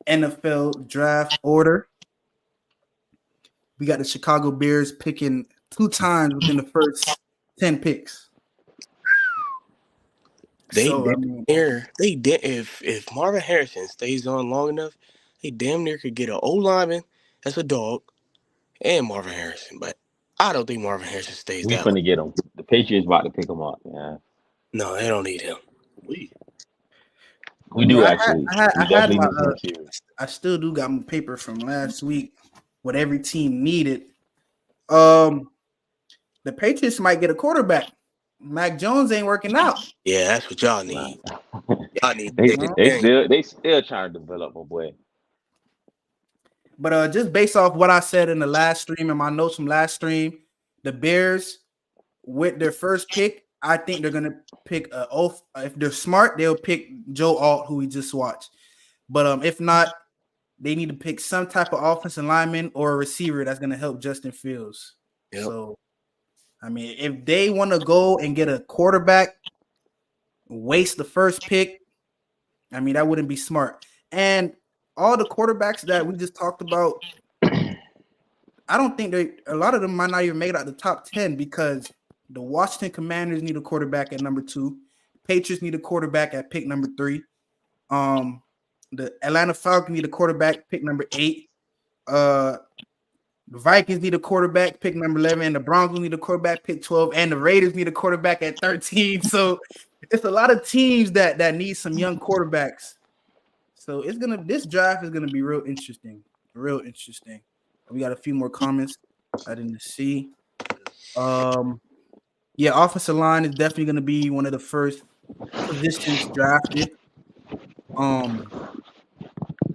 NFL draft order. We got the Chicago Bears picking 2 times within the first 10 picks. If Marvin Harrison stays on long enough, they damn near could get an O lineman as a dog and Marvin Harrison. But I don't think Marvin Harrison stays. We finna get him. The Patriots about to pick him up. Yeah. No, they don't need him. We do actually. I still do got my paper from last week. What every team needed. The Patriots might get a quarterback. Mac Jones ain't working out. Yeah, that's what y'all need. Y'all need. They still trying to develop my boy. But just based off what I said in the last stream and my notes from last stream, the Bears with their first pick, I think they're gonna pick if they're smart, they'll pick Joe Alt, who we just watched. But if not, they need to pick some type of offensive lineman or a receiver that's gonna help Justin Fields. Yep. So, I mean, if they want to go and get a quarterback, waste the first pick, I mean, that wouldn't be smart. And all the quarterbacks that we just talked about, I don't think a lot of them might not even make it out the top 10 because The Washington Commanders need a quarterback at number 2. Patriots need a quarterback at pick number 3. The Atlanta Falcons need a quarterback, pick number 8. The Vikings need a quarterback, pick number 11. And the Broncos need a quarterback, pick 12. And the Raiders need a quarterback at 13. So it's a lot of teams that need some young quarterbacks. So this draft is gonna be real interesting. Real interesting. We got a few more comments I didn't see. Yeah, offensive line is definitely gonna be one of the first positions drafted.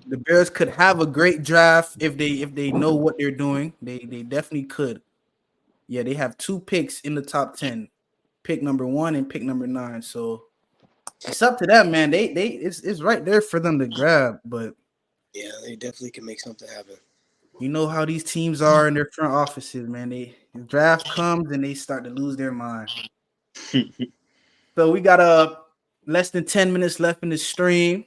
The Bears could have a great draft if they know what they're doing. They definitely could. Yeah, they have 2 picks in the top 10, pick number 1 and pick number 9. So it's up to them, man. It's right there for them to grab. But yeah, they definitely can make something happen. You know how these teams are in their front offices, man. The draft comes and they start to lose their mind. So we got less than 10 minutes left in the stream.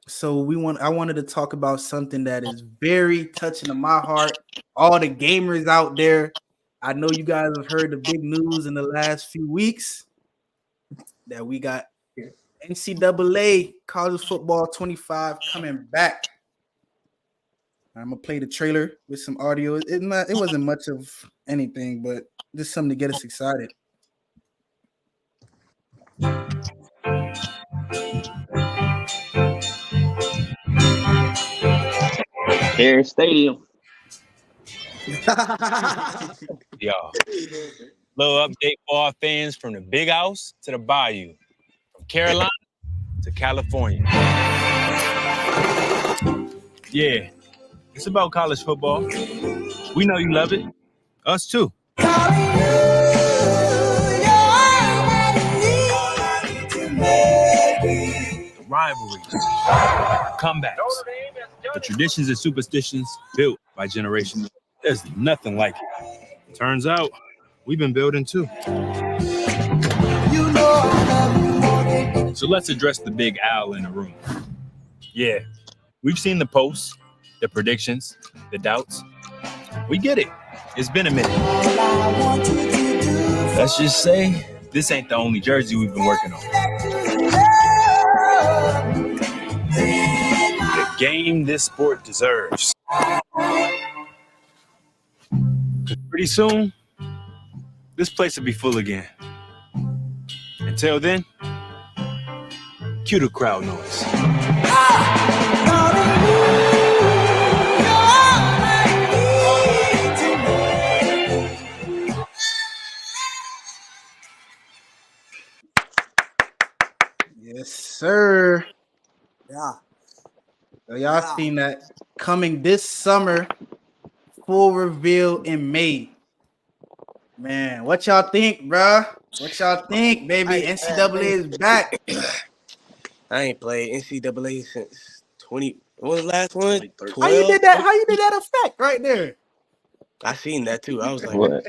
So I wanted to talk about something that is very touching to my heart. All the gamers out there, I know you guys have heard the big news in the last few weeks that we got NCAA College Football 25 coming back. I'm gonna play the trailer with some audio. It wasn't much of anything, but just something to get us excited. Air Stadium. Y'all. Little update for our fans from the big house to the bayou, from Carolina to California. Yeah, it's about college football. We know you love it. Us too. The rivalries, comebacks, the traditions and superstitions built by generations. There's nothing like it. Turns out, we've been building too. So let's address the big owl in the room. Yeah, we've seen the posts, the predictions, the doubts. We get it. It's been a minute. Let's just say this ain't the only jersey we've been working on. The game this sport deserves. Pretty soon, this place will be full again. Until then, cue the crowd noise. Yes, sir. Yeah. So y'all seen that coming this summer, full reveal in May. Man, what y'all think, bruh? What y'all think, baby? NCAA is back. I ain't played NCAA since 20. What was the last one? 12? How you did that? How you did that effect right there? I seen that too. I was like, What?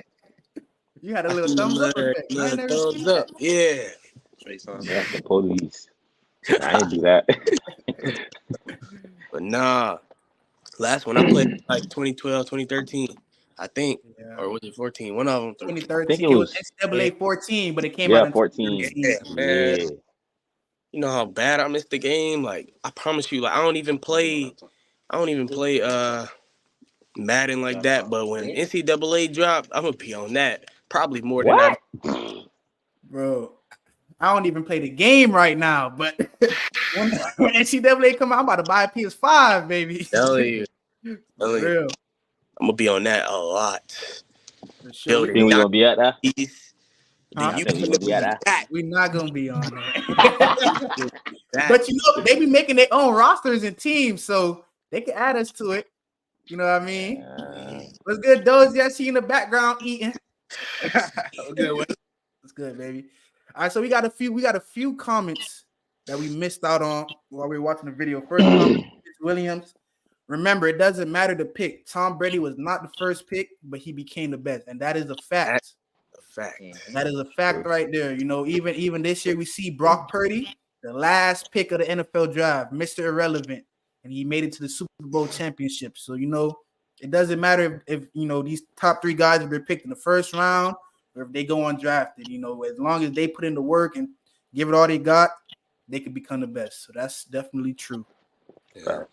You had a little thumbs up effect. I ain't never thumbs seen up. that. Yeah. That's the police. I ain't do that. But nah. Last one I played like 2012, 2013. I think. Yeah. Or was it 14? One of them. 2013. I think It was NCAA 14, but it came out in 14. 2013. Man. Yeah. You know how bad I missed the game? Like, I promise you, like I don't even play Madden like that, but when NCAA dropped, I'm gonna be on that. Probably more than I. Bro, I don't even play the game right now, but when NCAA come out, I'm about to buy a PS5, baby. Tell you. For real. I'm gonna be on that a lot. For sure. Think we gonna be at that? Huh? I think we gonna be at that. We're not gonna be on that. But you know, they be making their own rosters and teams, so they can add us to it. You know what I mean? What's good, Dozy? I see you in the background eating. It's good, baby. All right, so we got a few comments that we missed out on while we were watching the video. First comment, Williams. Remember, it doesn't matter the pick. Tom Brady was not the first pick, but he became the best, and that is a fact. That is a fact right there. You know, even this year we see Brock Purdy, the last pick of the NFL draft, Mr. Irrelevant, and he made it to the Super Bowl championship. So, you know, it doesn't matter if you know these top 3 guys have been picked in the first round or if they go undrafted. You know, as long as they put in the work and give it all they got, they could become the best. So that's definitely true. Yeah.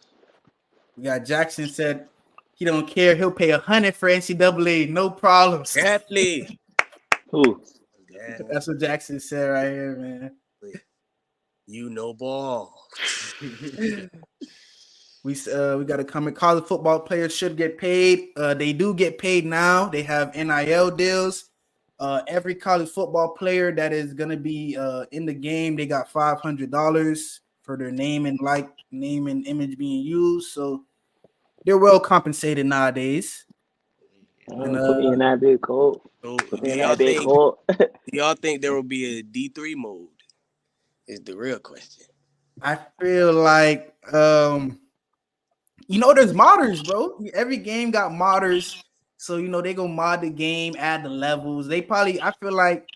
We got Jackson said he don't care. He'll pay $100 for NCAA, no problems. Definitely. Who? Yeah. That's what Jackson said right here, man. You know ball. We got a comment. College football players should get paid. They do get paid now. They have NIL deals. Every college football player that is gonna be in the game, they got $500 for their name and image being used. So they're well compensated nowadays. And, Put me in that big coat. So Put do me in y'all that big think coat. there will be a D3 mode? Is the real question. I feel like there's modders, bro. Every game got modders. So they go mod the game, add the levels. I feel like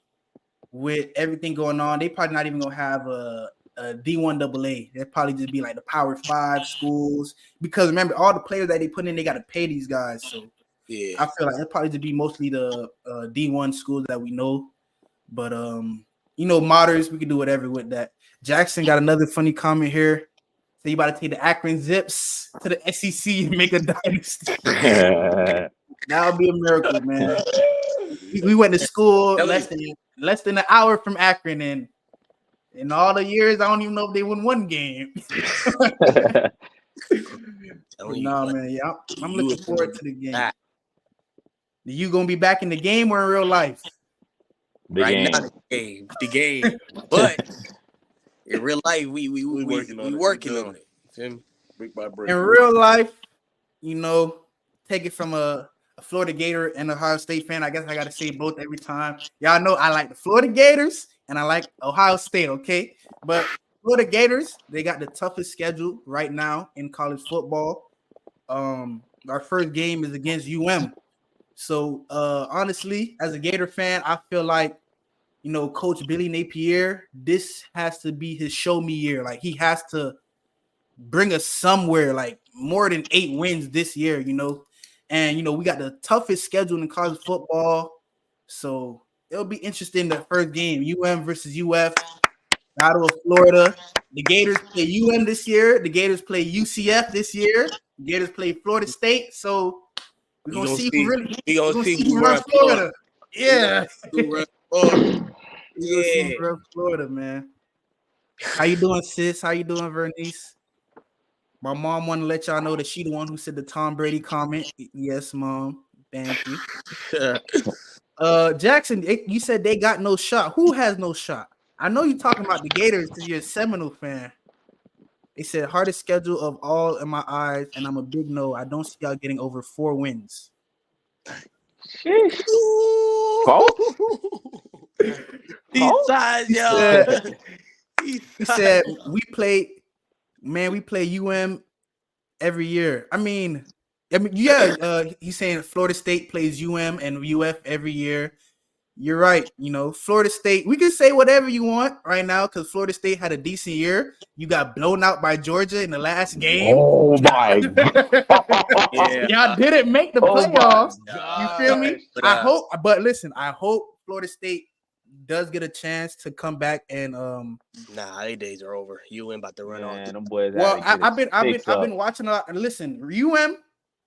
with everything going on, they probably not even gonna have a D1 AA. They'll probably just be like the Power 5 schools. Because remember, all the players that they put in, they gotta pay these guys. So Yeah. I feel like it'll probably just be mostly the D1 schools that we know. But modders, we can do whatever with that. Jackson got another funny comment here. So you about to take the Akron Zips to the SEC and make a dynasty. That would be a miracle, man. We went to school less than an hour from Akron, and in all the years, I don't even know if they won one game. Man, yeah, I'm looking forward to the game. You gonna be back in the game or in real life? Now, the game, but in real life, we working on it. Feel me? Brick by brick. In real life, take it from a Florida Gator and Ohio State fan. I guess I got to say both every time. Y'all know I like the Florida Gators and I like Ohio State, okay? But Florida Gators, they got the toughest schedule right now in college football. Our first game is against So, honestly, as a Gator fan, I feel like, Coach Billy Napier, this has to be his show me year. Like, he has to bring us somewhere, like more than 8 wins this year, And, we got the toughest schedule in college football. So, it'll be interesting, the first game, versus UF, Battle of Florida. The Gators play this year. The Gators play UCF this year. The Gators play Florida State. So, we're going to see who runs Florida. Yeah. Who runs Florida. Yeah. Florida, man. How you doing, sis? How you doing, Vernice? My mom want to let y'all know that she the one who said the Tom Brady comment. Yes, mom. Thank you. Jackson, you said they got no shot. Who has no shot? I know you're talking about the Gators because you're a Seminole fan. They said hardest schedule of all in my eyes, and I'm a big no. I don't see y'all getting over 4 wins. Sheesh. He said we play UM every year. I mean, yeah. He's saying Florida State plays UM and UF every year. You're right. Florida State, we can say whatever you want right now because Florida State had a decent year. You got blown out by Georgia in the last game. Oh, my God. Yeah. Y'all didn't make the playoffs. You feel me? I hope Florida State does get a chance to come back and Nah, their days are over. UM about to run off. Them boys. Well, I've been watching a lot. Listen, UM,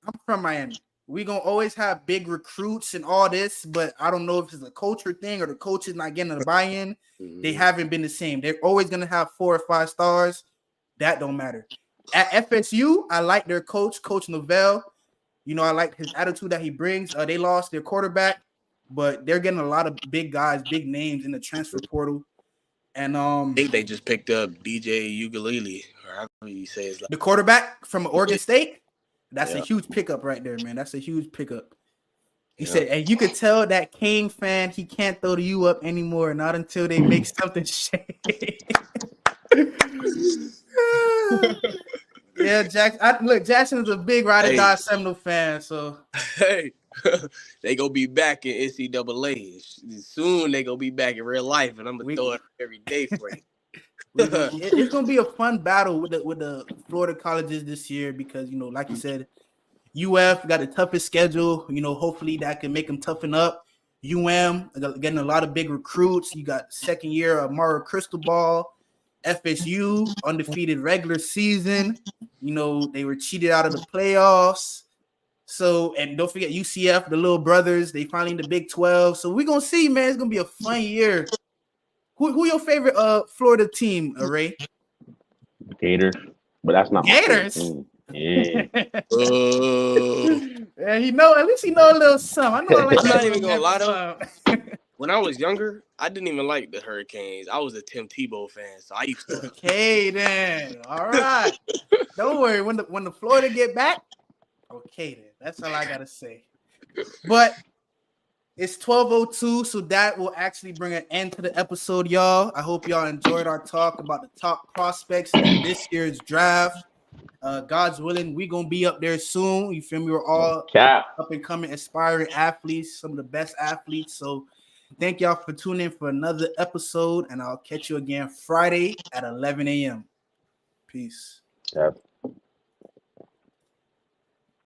I'm from Miami. We gonna always have big recruits and all this, but I don't know if it's a culture thing or the coaches not getting the buy-in. Mm-hmm. They haven't been the same. They're always gonna have 4 or 5 stars. That don't matter. At FSU, I like their coach, Coach Novell. I like his attitude that he brings. They lost their quarterback, but they're getting a lot of big guys, big names in the transfer portal. And I think they just picked up DJ Ugalele, or however you say his the quarterback from Oregon State. That's a huge pickup right there, man. That's a huge pickup. He said, and you could tell that Kane fan, he can't throw the U up anymore, not until they make something shake. Yeah, Jackson is a big ride or die Seminole fan, so they gonna be back in NCAA soon. They gonna be back in real life, and I'm gonna throw it every day for you. It's gonna be a fun battle with the Florida colleges this year because like you said, UF got the toughest schedule. Hopefully that can make them toughen up. getting a lot of big recruits. You got second year of Mario Cristobal, FSU, undefeated regular season. You know, they were cheated out of the playoffs. So, and don't forget UCF, the little brothers, they finally in the Big 12. So we're gonna see, man. It's gonna be a fun year. Who your favorite Florida team, Ray? Gators, but that's not my favorite Gators. team. Yeah. Yeah, at least he know a little something. I know I like I'm that not even little gonna lie though. something. When I was younger, I didn't even like the Hurricanes. I was a Tim Tebow fan, so I used to. Okay, then. All right. Don't worry. When the Florida get back, okay, then. That's all I gotta say. But it's 12:02, so that will actually bring an end to the episode, y'all. I hope y'all enjoyed our talk about the top prospects in this year's draft. God's willing, we gonna be up there soon. You feel me? We're all Cap. up and coming, aspiring athletes, some of the best athletes. So thank y'all for tuning in for another episode, and I'll catch you again Friday at 11 a.m. Peace. Cap.